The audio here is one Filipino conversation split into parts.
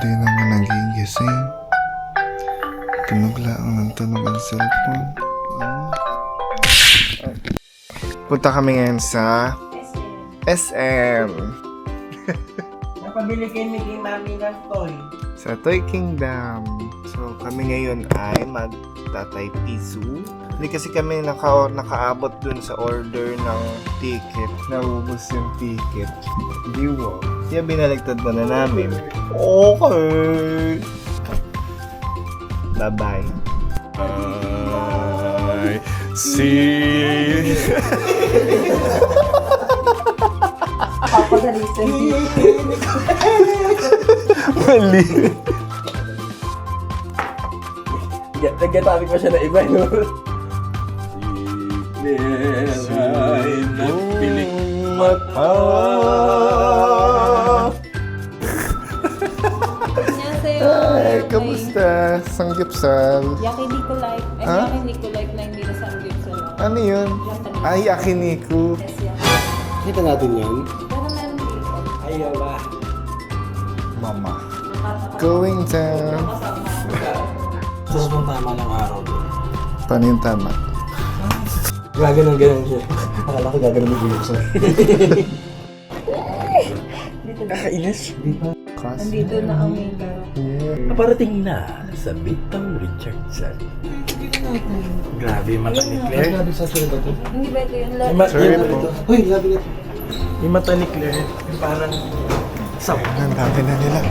Hindi naman nagigising. Tunaglaan ng tunog ang cellphone. Punta kami ngayon sa SM. Napabili kay Mickey Mami ng toy. Sa Toy Kingdom. So kami ngayon ay magtatay piso. Hindi kasi kami nakaabot dun sa order ng ticket. Naubos yung ticket. Diwo. Kaya binaligtad na namin. Okay. Bye-bye. I see. Papagalitan. Mali. Nagkatabi pa siya na iba, no? Ay, napiling mata. Annyeonghaseyo. Ay, kamusta? Sanggipsal. Yakinikulay. Ay, Ha? yakinikulay na hindi na samgyupsal. Ano yun? Ay, Yakiniku. Yes, yan. Kita natin yun. Pero meron dito. Ayaw ba? Mama. Going down. Tapos mong tama ng araw doon. Paano yung tama? Gaganon siya. Akala ko gaganon yung bulok sa'yo. Kakainis. Di ba? Nandito na ang main character. Naparating na sa Bitang Richardson. Grabe yung mata ni Claire. Grabe sa sila ba ito? Hindi ba ito yung Sorry po. Uy, grabe na. Yung mata ni Claire, yung parang saw. Ang dami na nila.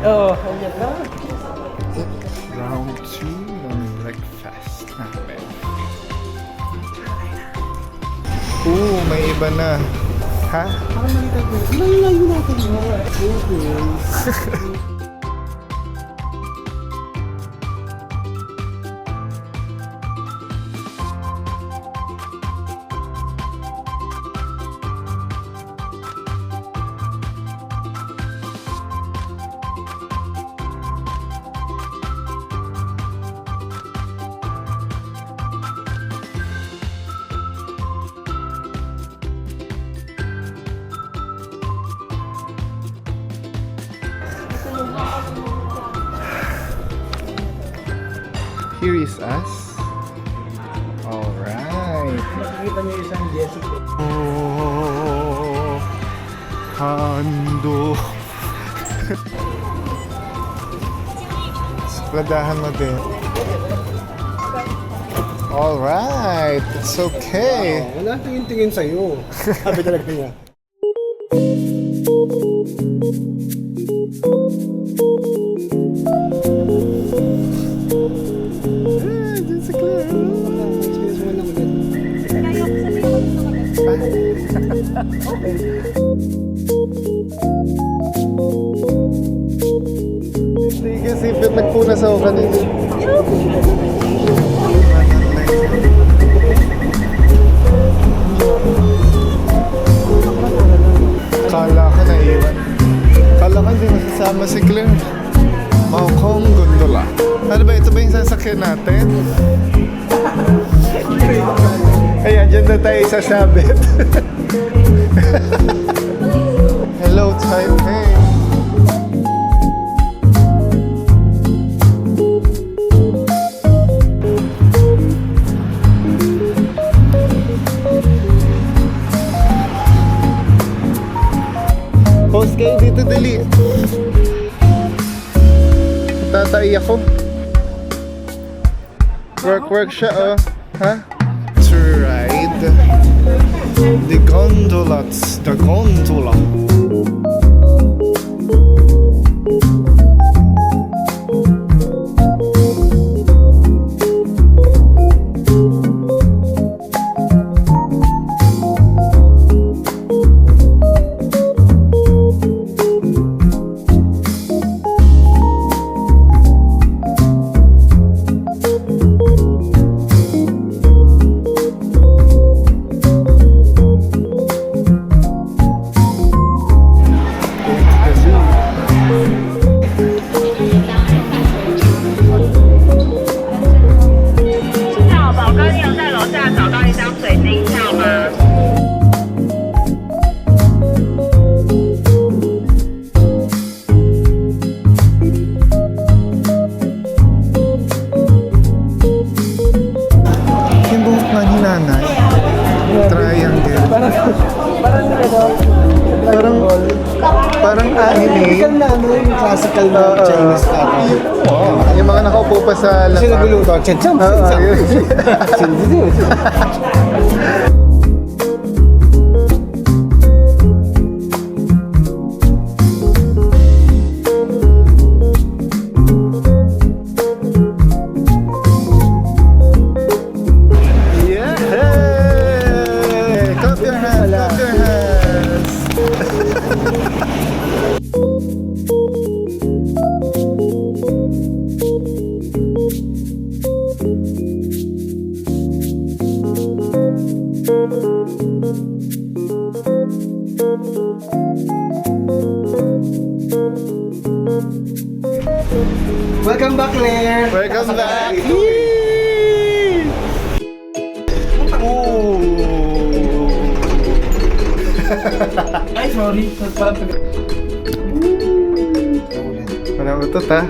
Oh, ayan na. Round 2 ng breakfast namin. May iba na. Ha? Parang malitag mo. Layo natin mga. Here is us. Alright. Nakikita niyo isang Jessica. Oh, hando. Spladahan mo din. Alright, it's okay. Wala tingin-tingin sa'yo. Sabi talaga niya. Diyan si Claire. Experience mo lang ulit. Hindi kasi nagpunas ako kanina. Kala ka naiwan. Kala ka hindi masasama si Claire. Maokong gondola. Ano ba? Ito ba yung sasakyan natin? Ayan, dyan na tayo sasabit. Hello, Taipei. Post kayo dito, dali. Tatay ako. Work siya, oh. Ha? To ride the gondolas. The gondola. Parang anime. Typical na ano yung classical na Chinese style. Yung mga nakaupo pa sa Kasi nagluluto, chen chen Yeah! Clap your hands! Clap your hands! Welcome back, Claire! Welcome back! Ay, sorry. Parang Wala utot ha.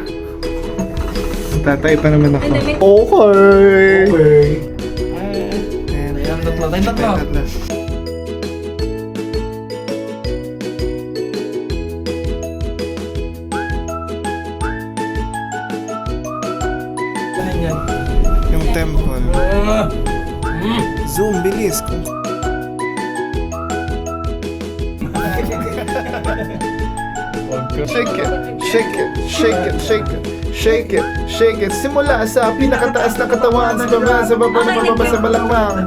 Tatay pa naman ako. Ay, Okay! Ayan, tatlo. Tayong tatlo. Ano yan? Yung temple. Zoom, bilis. Shake it, shake it, shake it, shake it, shake it, shake it. Simula sa pinakataas na katawan, sa baba, sa baba, sa baba, sa balakang.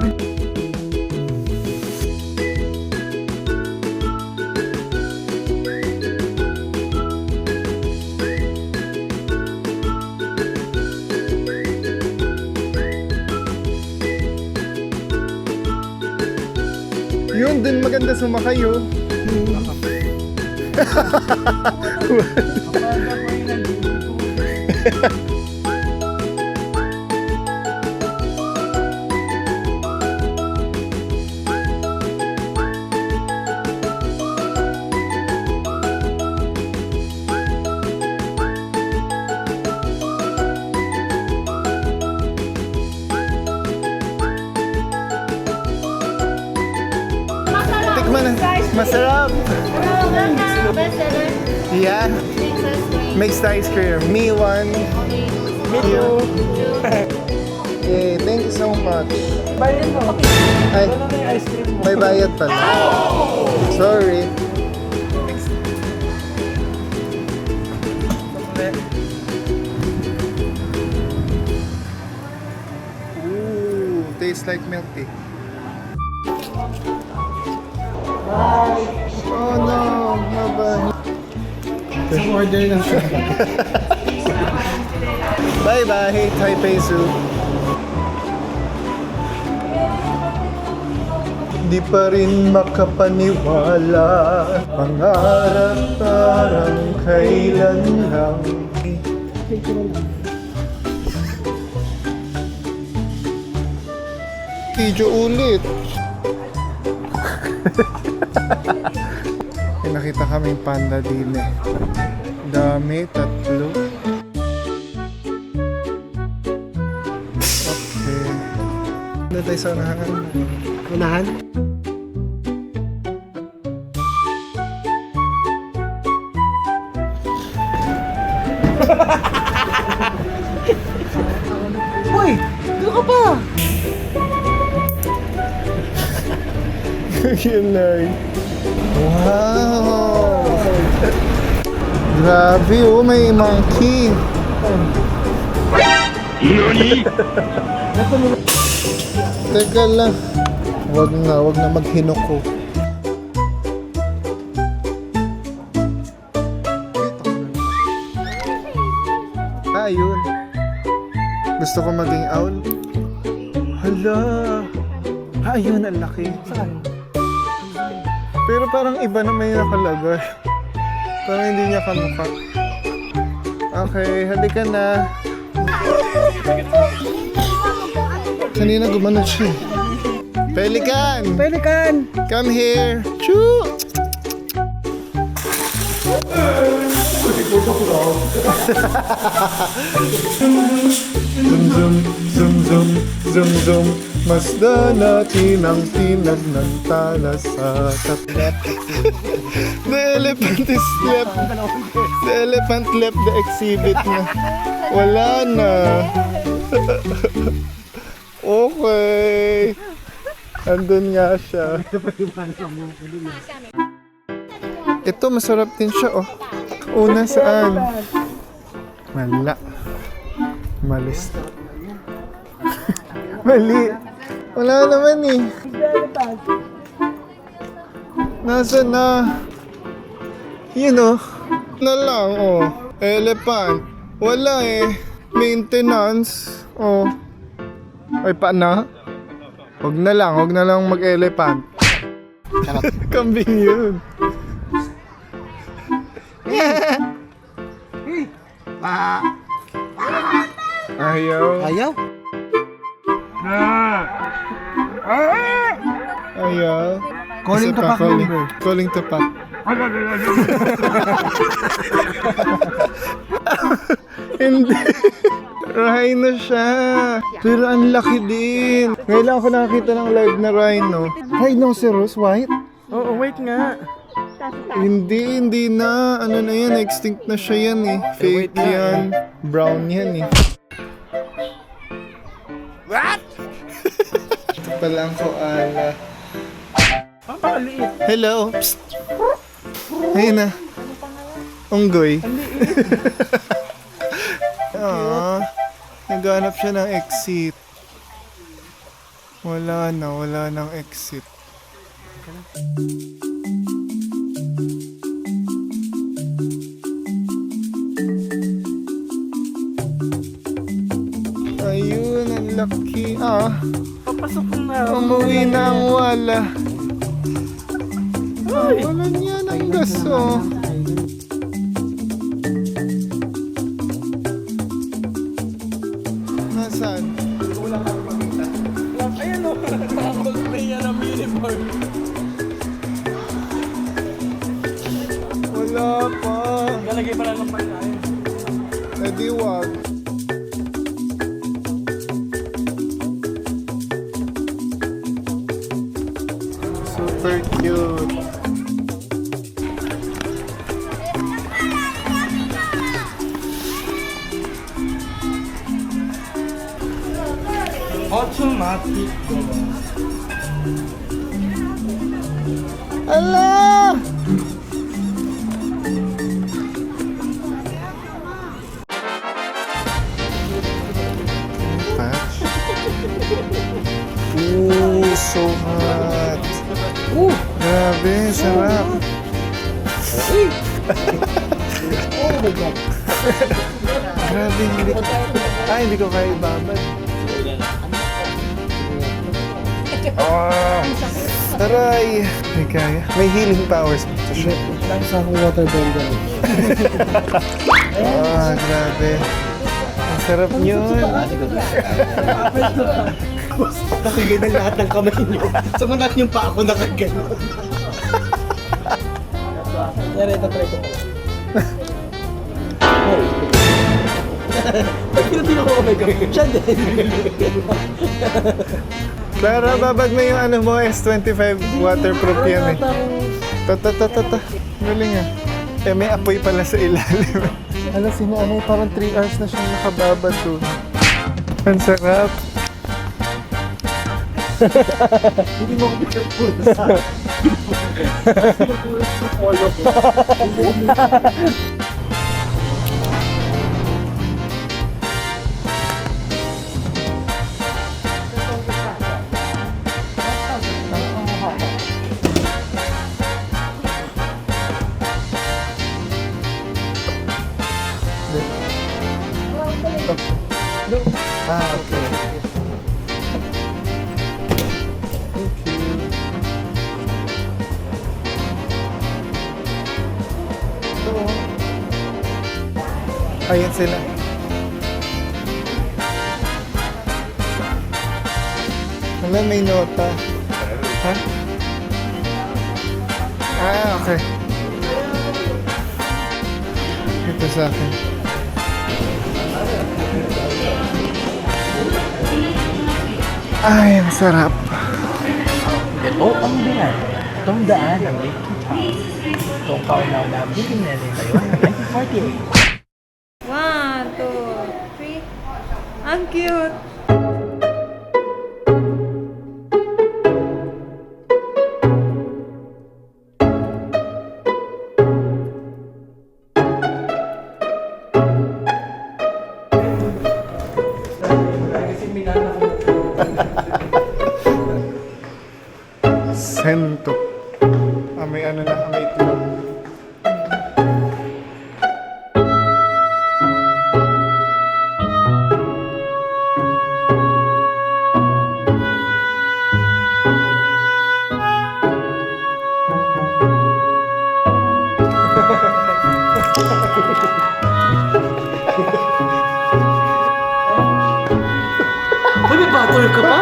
Yun din maganda sumakay oh. Tikman na. Masarap. Bestseller. Yeah. Mixed ice cream. Mixed ice cream. Me one. Me You. Okay, thank you so much. Bayad mo. Ay, Ano na yung ice cream mo? may bayad pala. Sorry. Ooh, tastes like milk tea. Oh no, bye-bye. Isang order lang siya. Bye-bye, Taipei Zoo. Di pa rin makapaniwala. Pangarap parang kailan lang. Video ulit. May nakita kaming panda din eh. Dami, tatlo. Okay. Doon tayo sa unahan. Unahan? Uy! Doon ka pa! Yun lang. Wow! Grabe oh, may monkey. Teka lang. Wag na maghinuko. Ah, yun. Gusto ko maging owl. Hala! Ah, yun, ang laki. Saan? Pero parang iba na may nakalagay. Parang hindi niya kamukha. Okay, halika na. Kanina gumanon siya. Pelican! Pelican! Come here! Choo! Zoom, zoom, zoom, zoom, zoom. Masdan natin ang tinag ng talasat. The elephant is left. The elephant left the exhibit na. Wala na. Okay. Andun nga siya. Ito, masarap din siya, oh. Una saan? Wala. Malis. Mali. Wala naman eh. Nasaan na? Yun oh. Na lang oh. Elephant. Wala eh. Maintenance. Oh. Ay pa na? Huwag na lang mag-elephant. Kambing yun. Ayaw. Ayaw? Ayaw. Calling Isa to pa, pack number. Calling to pack. Hindi. Rhino siya. Pero ang laki din. Ngayon lang ako nakakita ng live na rhino. Rhinoceros, white? Oo, wait nga. Hindi na. Ano na yan? Extinct na siya yan eh. Fake yan. Brown yan eh. What? Ito pala ang koala. Papakaliit. Hello. Psst. Ayun na. Unggoy. Naghanap siya ng exit. Wala nang exit. Ayun, ang laki. Papasok na. Umuwi na ang wala. Wala niya ng gaso. Nasaan? Ayan o. Nakakulpay yan ang uniform. Wala pa. Lalagay pala ng pagkain. Eh di wag. Super cute. Automatic. Ala! Patch. Ooh, so hot. Grabe, sarap. Oh my God. Grabe, hindi ko kaya ibabad. Taray! May kaya. May healing powers to siya. Lang sa akong water bender. Grabe. Ang sarap yun. Nakigay ng lahat ng kamay niyo. Sumunat yung pa ako nakagano. Yan, ito try ko. Pinatin ako, oh my God. Siya din. Clara, babad mo yung ano mo, S25 waterproof yan eh. Ta. Galing ah. Eh, may apoy pala sa ilalim. Alam, parang 3 hours na siyang nakababad to. Ang sarap. Hindi mo ako pinagpulsa. Okay. Thank you. Ayan sila. Wala, may nota. Ha? Okay. Ito sa akin. Ay, ang sarap. Ito ang bilan. Itong daan ng Lincoln House. Itong kauna-una bikin na rin kayo ng 1948. 1, 2, 3. Ang cute. Sento. May ano na, may itlog. Uy, may butter ka pa?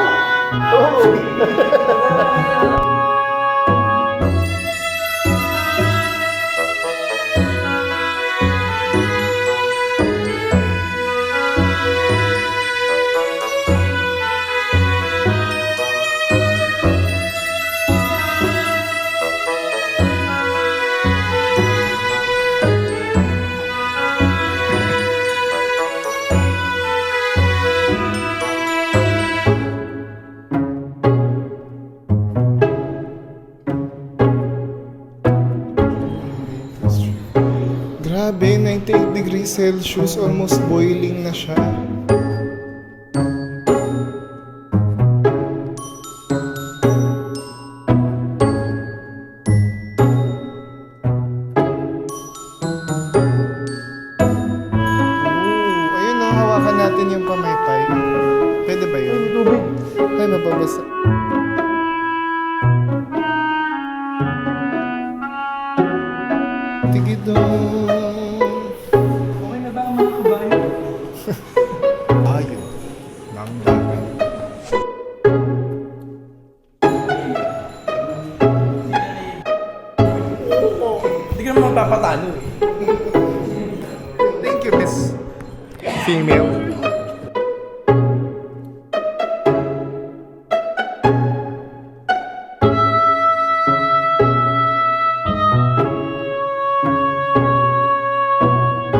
Grabe, 98 degrees Celsius, almost boiling na siya. Ooh, ayun na, hawakan natin yung pamaypay. Pwede ba yun? Ay, mababasa. Tigidong. Okay na ba ang mga kabayo? Ayun. Nanggagan. Hindi ka naman mapapatalo eh. Thank you, Miss Female.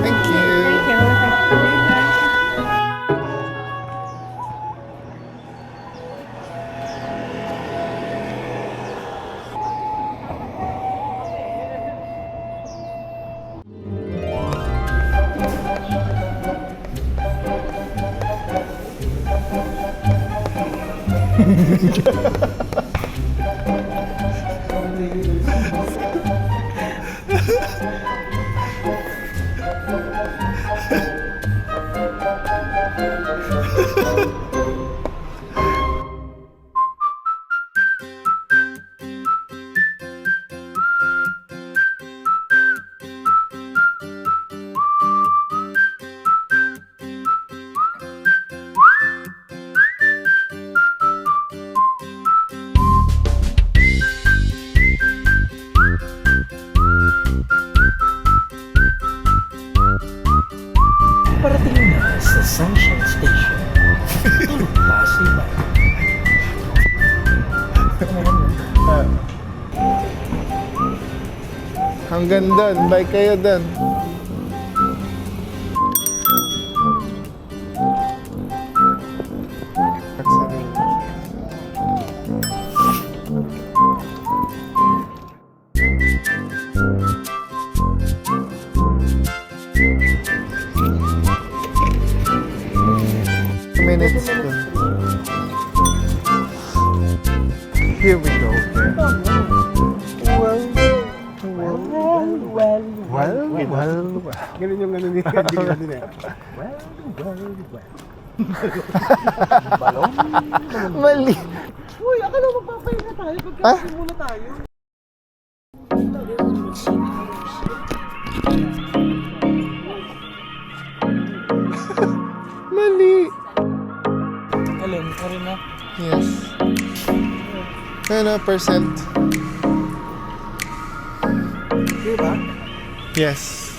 Thank you. Parating na sa Sunshine Station. Pasibay. Hanggang doon. Bye kayo doon. Minutes. Here we go. Well. Ganun yung ano nila. Ganun din eh. Mali. Uy, akala magpapahinga tayo. Pagkakasin muna tayo. Mali. Alin, ka rin na. Yes. Ano, percent? Di ba? Yes.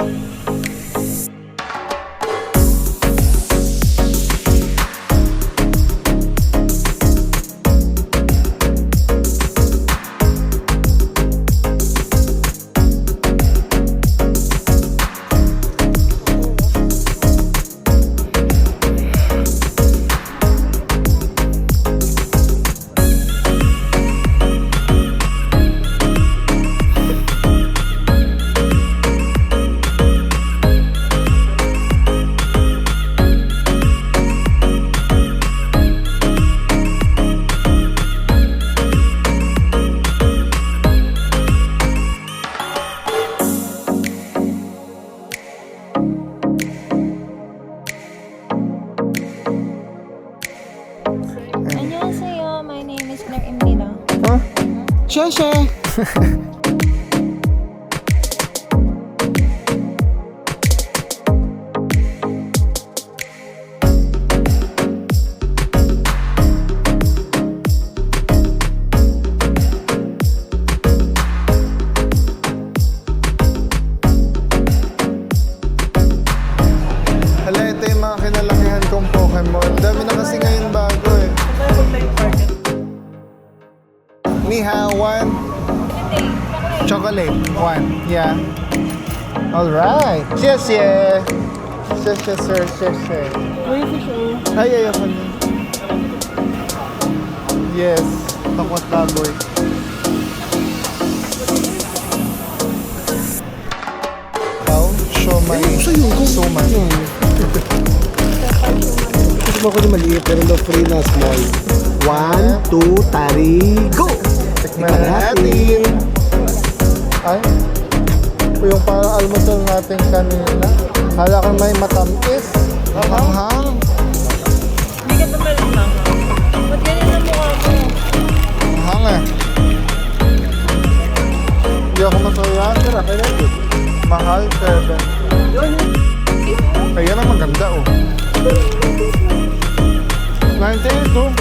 Sheshe! Hala, ito yung mga kinalakihan kong Pokemon. Dami na kasi ngayon bago eh. Niha, one. Chocolate, one. Yeah. Alright. Xie. Xie, sir, xie. Ay, ayoko na. Yes. Takwat baboy. How? Siomay. Suman. Gusto mo ko yung maliit pero no free na small. 1, 2, tari, go! Tikman natin. Ay. Ito yung parang almusal natin kanina. Hala ko may matamis. Hanghang. Hindi ka tumalang lang. Ba't ganyan ang mukha mo? Hanghang eh. Hindi ako masaya. Mahal, 7. Kaya na maganda oh. 92.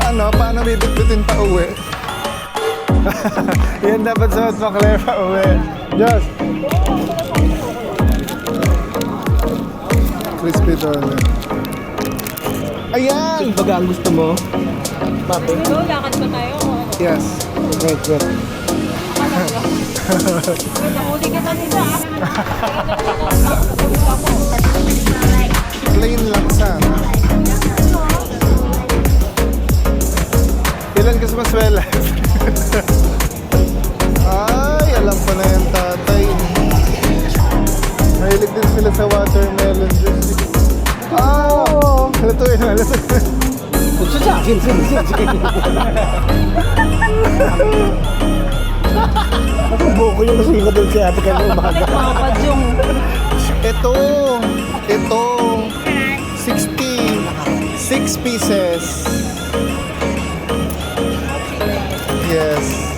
Paano bibit-bitin pa uwi? Yan dapat suot mo, Claire, pa uwi. Diyos! Crispy doon. Ayan! Baga ang gusto mo? Pape? Go, lakad pa tayo. Yes. Wait. Nahuli ka kanina. Plain lang sana. Ilan kasi maswelas? Ay, alam ko na yung tatay. Mahilig din sila sa watermelon juice. Oh! Halutuin. Gusto sa akin, sige. Ako buko yung nasuyo ko doon sa ate kanina umaga. Papadyong. Ito. 6 pieces. Yes.